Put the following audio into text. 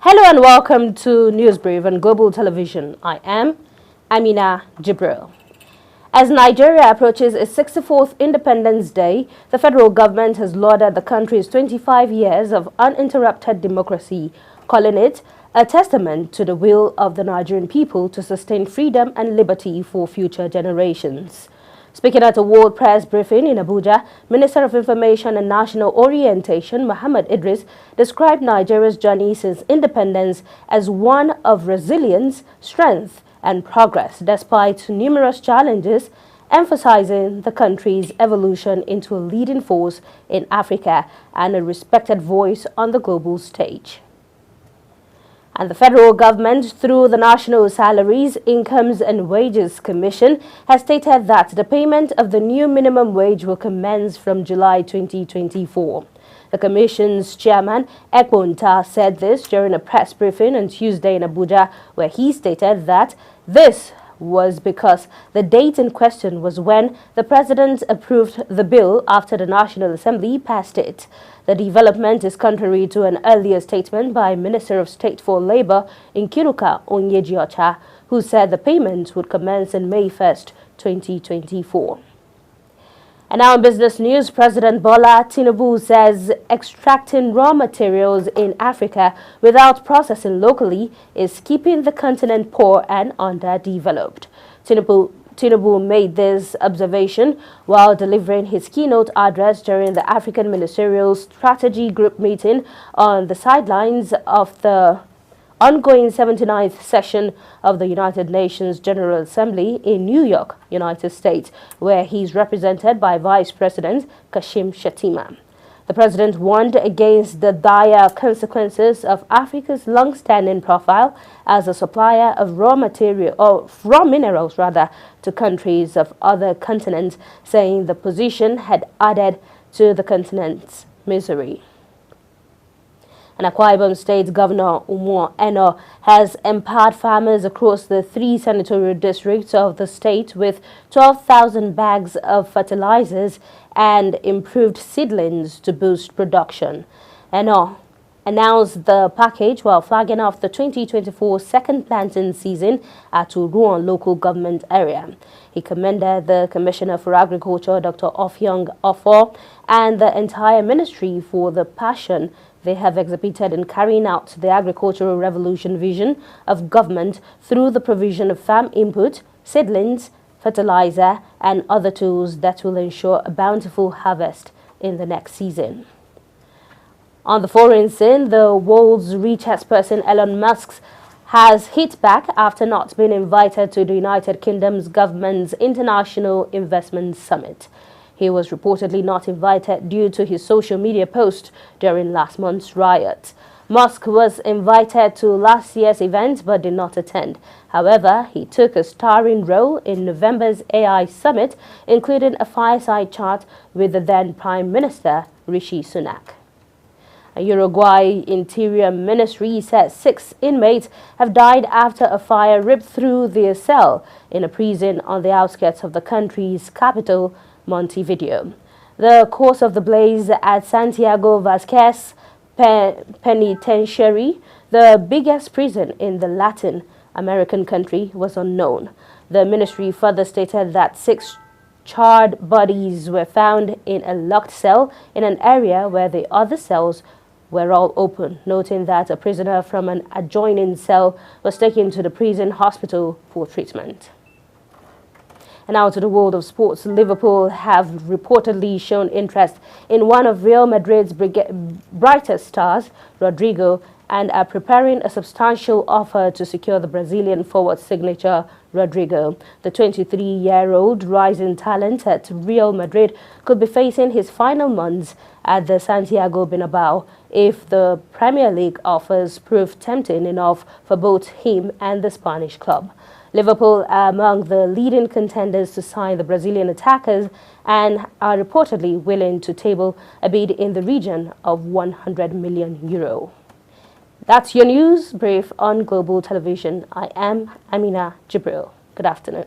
Hello and welcome to Newsbrief on Global Television. I am Amina Jibril. As Nigeria approaches its 64th Independence Day, the federal government has lauded the country's 25 years of uninterrupted democracy, calling it a testament to the will of the Nigerian people to sustain freedom and liberty for future generations. Speaking at a World Press briefing in Abuja, Minister of Information and National Orientation Muhammad Idris described Nigeria's journey since independence as one of resilience, strength, and progress despite numerous challenges, emphasizing the country's evolution into a leading force in Africa and a respected voice on the global stage. And the federal government, through the National Salaries, Incomes and Wages Commission, has stated that the payment of the new minimum wage will commence from July 2024. The Commission's chairman, Ekwonta, said this during a press briefing on Tuesday in Abuja, where he stated that this was because the date in question was when the President approved the bill after the National Assembly passed it. The development is contrary to an earlier statement by Minister of State for Labour, Nkiruka Onyejiocha, who said the payment would commence on May 1st, 2024. And now in business news, President Bola Tinubu says extracting raw materials in Africa without processing locally is keeping the continent poor and underdeveloped. Tinubu made this observation while delivering his keynote address during the African Ministerial Strategy Group meeting on the sidelines of the ongoing 79th session of the United Nations General Assembly in New York, United States, where he's represented by Vice President Kashim Shettima. The president warned against the dire consequences of Africa's long-standing profile as a supplier of raw minerals to countries of other continents, saying the position had added to the continent's misery. And Akwa Ibom State Governor Umo Eno has empowered farmers across the 3 senatorial districts of the state with 12,000 bags of fertilizers and improved seedlings to boost production. Eno announced the package while flagging off the 2024 second planting season at Uruan local government area. He commended the Commissioner for Agriculture, Dr. Ofyong Offor, and the entire ministry for the passion they have exhibited in carrying out the agricultural revolution vision of government through the provision of farm input, seedlings, fertilizer, and other tools that will ensure a bountiful harvest in the next season. On the foreign scene, the world's richest person, Elon Musk, has hit back after not being invited to the United Kingdom's government's International Investment Summit. He was reportedly not invited due to his social media post during last month's riot. Musk was invited to last year's event but did not attend. However, he took a starring role in November's AI summit, including a fireside chat with the then Prime Minister, Rishi Sunak. A Uruguay Interior Ministry says 6 inmates have died after a fire ripped through their cell in a prison on the outskirts of the country's capital, Montevideo. The cause of the blaze at Santiago Vasquez Penitentiary, the biggest prison in the Latin American country, was unknown. The ministry further stated that 6 charred bodies were found in a locked cell in an area where the other cells were all open, noting that a prisoner from an adjoining cell was taken to the prison hospital for treatment. And now to the world of sports. Liverpool have reportedly shown interest in one of Real Madrid's brightest stars, Rodrigo, and are preparing a substantial offer to secure the Brazilian forward signature, Rodrigo. The 23-year-old rising talent at Real Madrid could be facing his final months at the Santiago Bernabeu if the Premier League offers prove tempting enough for both him and the Spanish club. Liverpool are among the leading contenders to sign the Brazilian attackers and are reportedly willing to table a bid in the region of €100 million. That's your news brief on Global Television. I am Amina Jibril. Good afternoon.